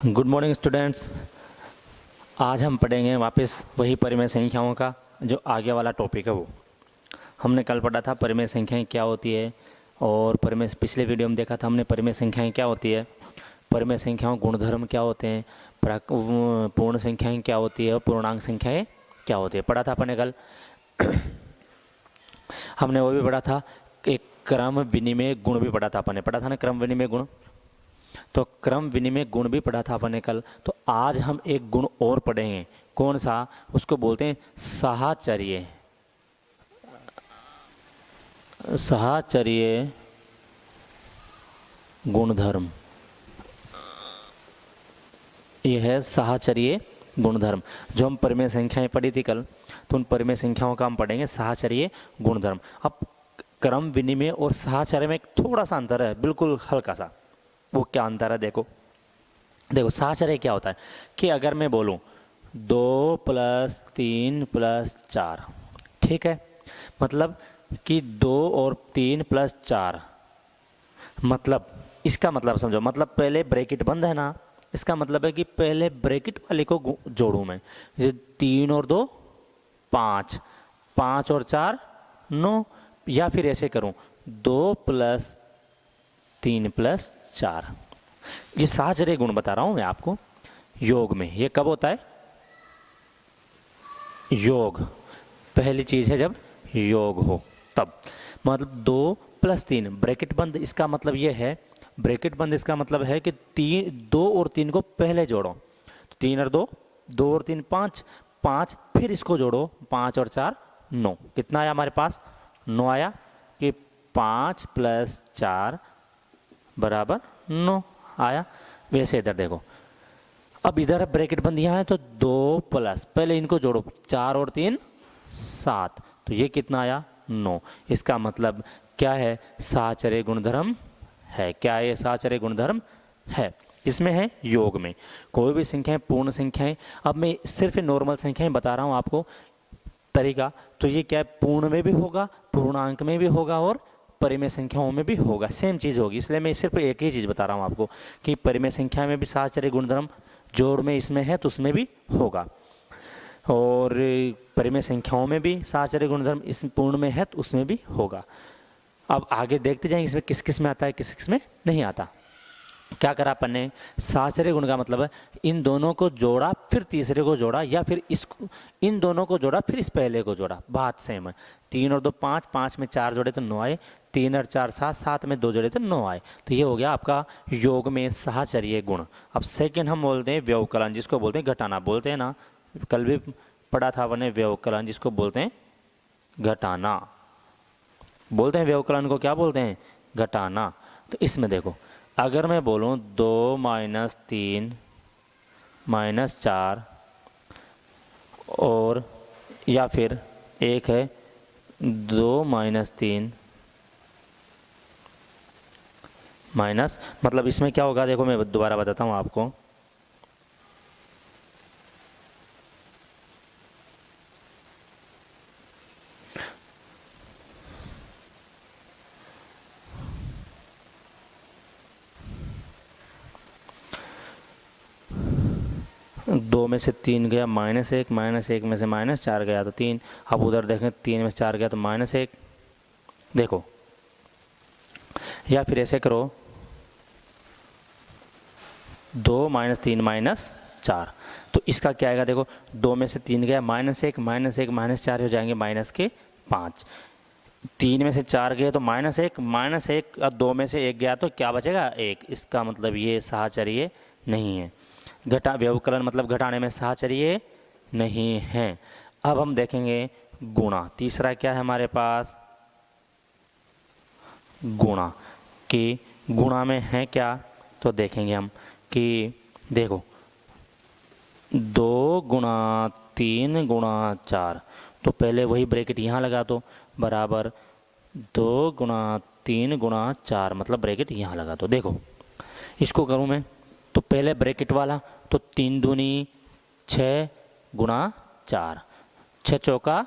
Good morning students. आज हम पढ़ेंगे वापस वही परिमेय संख्याओं का जो आगे वाला टॉपिक है। वो हमने कल पढ़ा था परिमेय संख्याएं क्या होती है, और परिमेय पिछले वीडियो में देखा था हमने परिमेय संख्याएं क्या होती है, परिमेय संख्याओं गुणधर्म क्या होते हैं, पूर्ण संख्याएं क्या होती है और पूर्णांक संख्याएं क्या होती है, पढ़ा था अपने कल। हमने वो भी पढ़ा था, एक क्रम विनिमय गुण भी पढ़ा था अपने, पढ़ा था ना क्रम विनिमय गुण। तो क्रम विनिमय गुण भी पढ़ा था अपन ने कल। तो आज हम एक गुण और पढ़ेंगे। कौन सा? उसको बोलते हैं साहचर्य। साहचर्य गुणधर्म। यह है साहचर्य गुणधर्म। जो हम परिमेय संख्याएं पढ़ी थी कल, तो उन परिमेय संख्याओं का हम पढ़ेंगे साहचर्य गुणधर्म। अब क्रम विनिमय और साहचर्य में एक थोड़ा सा अंतर है, बिल्कुल हल्का सा। वो क्या अंतर है? देखो देखो साहचर्य क्या होता है कि अगर मैं बोलूं 2+3+4, ठीक है, मतलब कि 2 और 3+4, मतलब इसका मतलब समझो, मतलब पहले ब्रैकेट बंद है ना, इसका मतलब है कि पहले ब्रैकेट वाले को जोड़ू मैं। जैसे 3 और 2 5, 5 और 4 9, या फिर ऐसे करूं 2+3+4। ये साहचर्य गुण बता रहा हूं मैं आपको योग में। ये कब होता है? योग पहली चीज है जब योग हो तब। मतलब 2+3 ब्रैकेट बंद, इसका मतलब ये है, ब्रैकेट बंद इसका मतलब है कि 2 और 3 को पहले जोड़ो। तो 3 और 2, 2 और 3 5, 5 फिर इसको जोड़ो, 5 और 4 9। कितना आया हमारे पास? 9 आया। कि 5+4 बराबर 9 आया। वैसे इधर देखो, अब इधर ब्रैकेट बंद यहां है, तो 2 प्लस, पहले इनको जोड़ो, 4 और 3 7, तो ये कितना आया? 9। इसका मतलब क्या है? साहचर्य गुणधर्म है। क्या है? साहचर्य गुणधर्म है। इसमें है योग में। कोई भी संख्याएं पूर्ण संख्याएं, अब मैं सिर्फ नॉर्मल संख्याएं बता रहा हूं आपको तरीका, तो ये क्या है, पूर्ण में भी होगा, पूर्णांक में भी होगा और परिमेय संख्याओं में भी होगा, सेम चीज होगी। इसलिए मैं सिर्फ एक ही चीज बता रहा हूं आपको कि परिमेय संख्या में भी साहचर्य गुणधर्म जोड़ में इसमें है तो उसमें भी होगा, और परिमेय संख्याओं में भी साहचर्य गुणधर्म इस पूर्ण में है तो उसमें भी होगा। अब आगे देखते जाएंगे इसमें किस किस में आता है, किस किस में नहीं आता। क्या करा अपन ने? साहचर्य गुण का मतलब है इन दोनों को जोड़ा फिर तीसरे को जोड़ा, या फिर इसको, इन दोनों को जोड़ा फिर इस पहले को जोड़ा, बात सेम है। 3 और 2 5, 5 में 4 जोड़े तो 9 आए, 3 और 4 7, 7 में 2 जोड़े तो 9 आए। तो ये हो गया आपका योग में साहचर्य गुण। अब सेकंड हम बोलते हैं व्यवकलन, जिसको बोलते हैं घटाना, बोलते हैं ना, कल भी पढ़ा था अपने व्यवकलन, जिसको बोलते हैं घटाना। बोलते हैं व्यवकलन को, क्या बोलते हैं? घटाना। तो इसमें देखो, अगर मैं बोलूं 2-3-4, और या फिर एक है 2-3 माइनस, मतलब इसमें क्या होगा? देखो मैं दोबारा बताता हूं आपको। दो में से 3 गया -1, -1 में से -4 गया तो 3। अब उधर देखें 3 में से 4 गया तो -1। देखो, या फिर ऐसे करो 2-3 -4, तो इसका क्या आएगा? देखो 2 में से 3 गया -1, -1 -4 हो जाएंगे -5। 3 में से 4 गए तो -1, -1, और 2 में से 1 गया तो क्या बचेगा? 1। इसका मतलब ये साहचर्य नहीं है। घटा व्यवकलन मतलब घटाने में साहचर्य नहीं है। अब हम देखेंगे गुणा। तीसरा क्या है हमारे पास? गुणा। कि गुणा में है क्या? तो देखेंगे हम कि देखो 2-3-4, तो पहले वही ब्रैकेट यहां लगा दो, बराबर 2-3-4, मतलब ब्रैकेट यहां लगा दो। देखो इसको करूं मैं, तो पहले ब्रैकेट वाला, तो 3 दूनी 6 गुणा 4, 6 चौका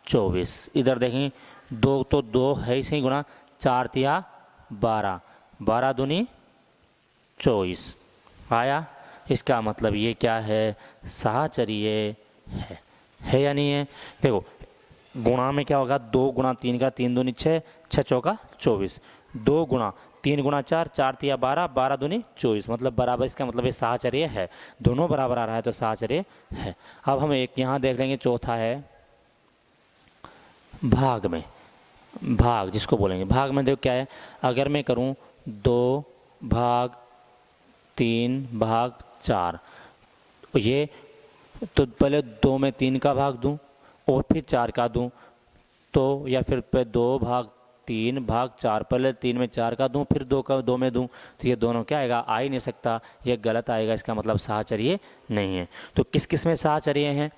24। इधर देखें 2 तो 2 है ही सही, गुणा 4 तिया 12, 12 दूनी 24 आया। इसका मतलब ये क्या है, साहचर्य है या नहीं है। देखो गुणा में क्या होगा, 2 × 3 का 3 दूनी 6, 6 चौका 24, 2 गुणा 3 × 4, 4 तिया 12, 12 दूनी 24, मतलब बराबर। इसका मतलब ये साहचर्य है, दोनों बराबर आ रहा है तो साहचर्य है। अब हम एक यहाँ देख लेंगे, चौथा है भाग में। भाग जिसको बोलेंगे, भाग में देखो क्या है, अगर मैं करूं 2/3/4, ये तो पहले 2 में 3 का भाग दूं और फिर 4 का दूं, तो या फिर 2/3/4, पहले 3 में 4 का दूं फिर 2 में दूं, तो ये दोनों क्या आएगा, आ ही नहीं सकता, ये गलत आएगा। इसका मतलब साहचर्य नहीं है। तो किस किस में साहचर्य है,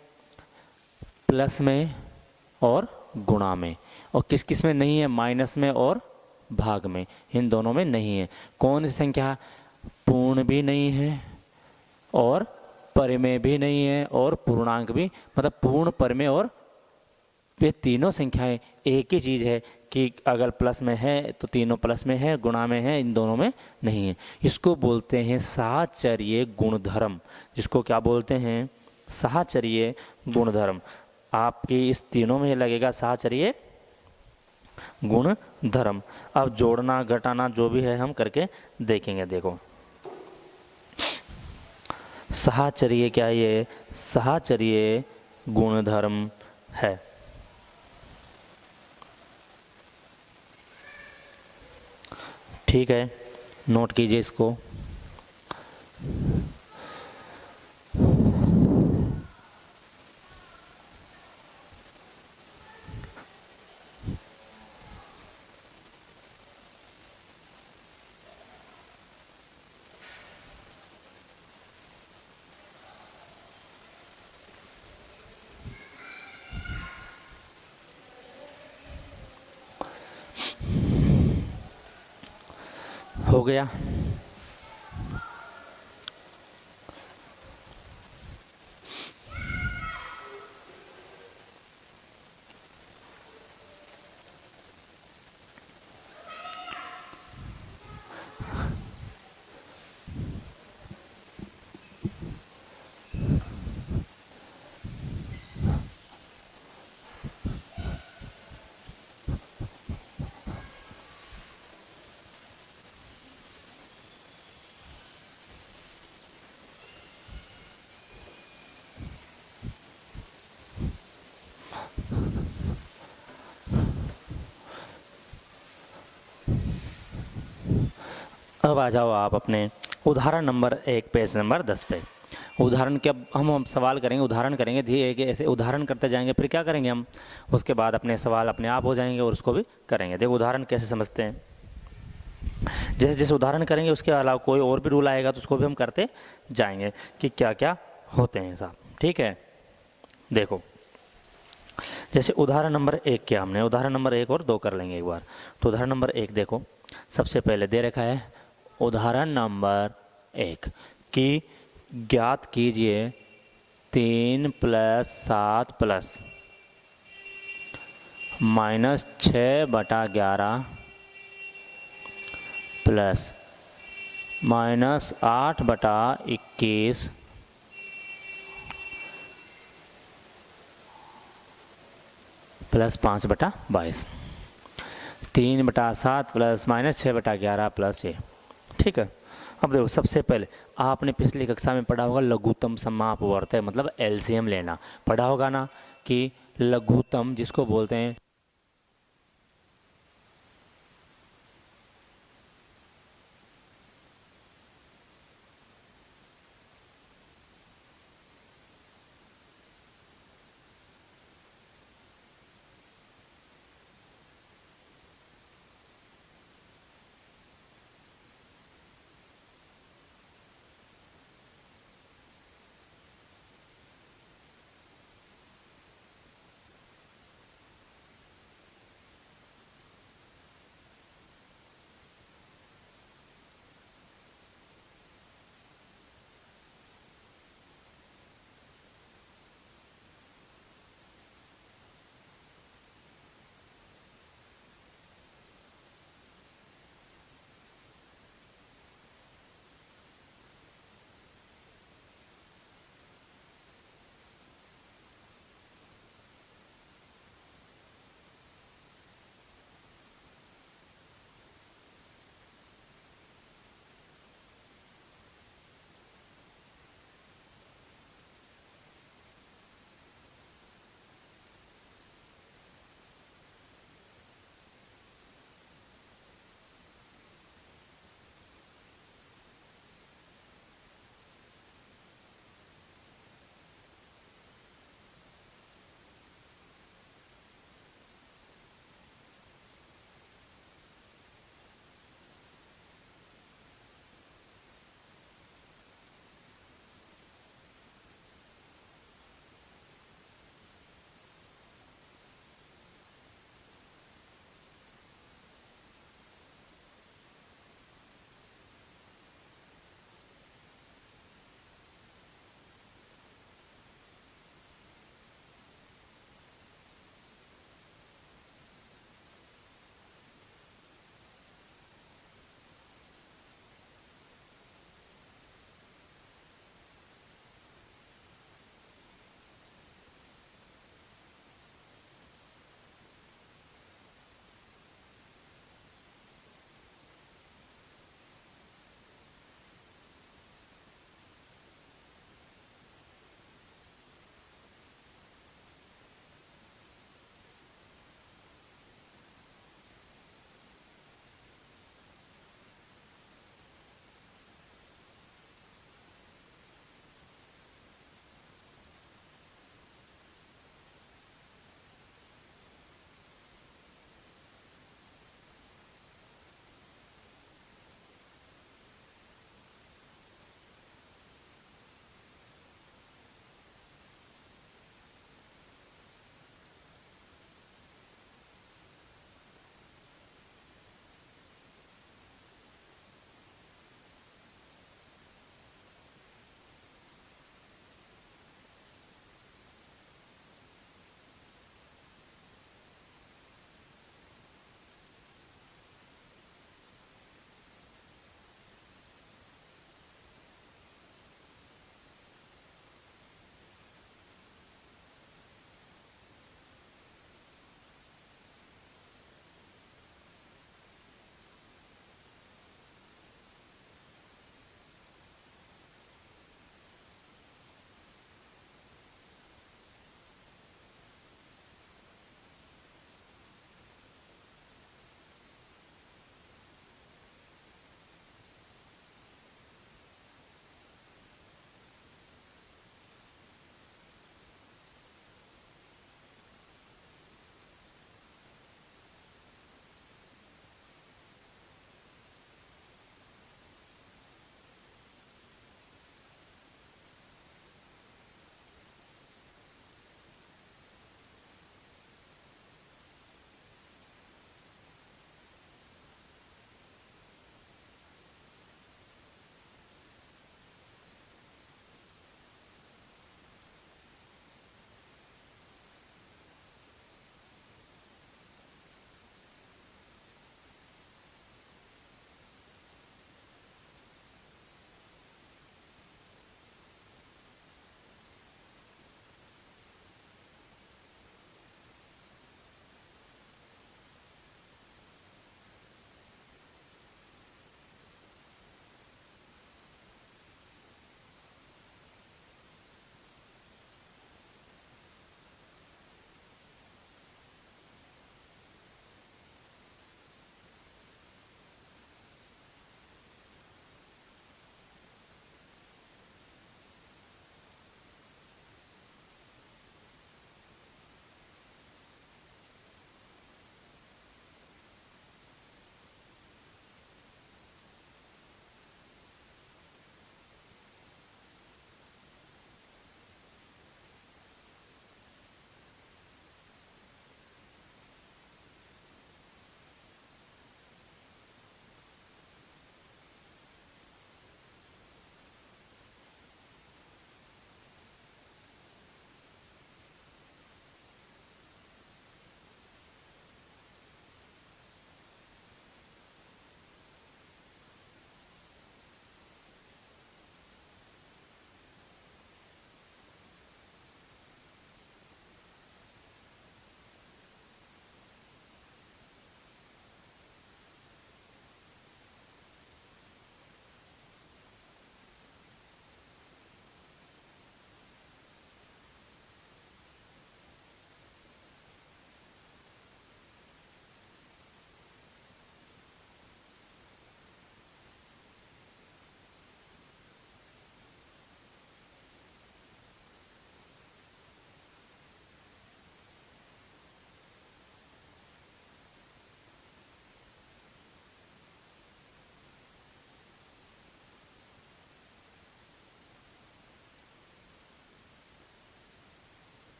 प्लस में और गुणा में। और किस किस में नहीं है, माइनस में और भाग में, इन दोनों में नहीं है। कौन सी संख्या, पूर्ण भी नहीं है और परिमेय भी नहीं है और पूर्णांक भी, मतलब पूर्ण, परिमेय और, ये तीनों संख्याएं एक ही चीज है कि अगर प्लस में है तो तीनों प्लस में है, गुणा में है, इन दोनों में नहीं है। इसको बोलते हैं साहचर्य गुणधर्म। जिसको क्या बोलते हैं, साहचर्य गुणधर्म। आपकी इस तीनों में लगेगा साहचर्य गुणधर्म। अब जोड़ना घटाना जो भी है हम करके देखेंगे। देखो साहचर्य क्या है, ये साहचर्य गुणधर्म है। ठीक है, नोट कीजिए इसको। हो गया। अब आ जाओ आप अपने उदाहरण नंबर 1, पेज नंबर 10 पे। उदाहरण के अब हम सवाल करेंगे, उदाहरण करेंगे, धीरे ऐसे उदाहरण करते जाएंगे, फिर क्या करेंगे हम, उसके बाद अपने सवाल अपने आप हो जाएंगे और उसको भी करेंगे। देखो उदाहरण कैसे समझते हैं, जैसे जैसे उदाहरण करेंगे उसके अलावा कोई और भी रूल आएगा तो उसको भी हम करते जाएंगे कि क्या क्या होते हैं साहब। ठीक है, देखो जैसे उदाहरण नंबर 1 किया हमने, उदाहरण नंबर 1 और 2 कर लेंगे एक बार। तो उदाहरण नंबर 1 देखो, सबसे पहले दे रखा है उदाहरण नंबर 1 कि ज्ञात कीजिए 3 + 7 + -6/11 + -8/21 + 5/22। 3/7 + -6/11 + ये। ठीक है, अब देखो सबसे पहले आपने पिछली कक्षा में पढ़ा होगा लघुत्तम समापवर्त है, मतलब एलसीएम लेना पढ़ा होगा ना, कि लघुत्तम जिसको बोलते हैं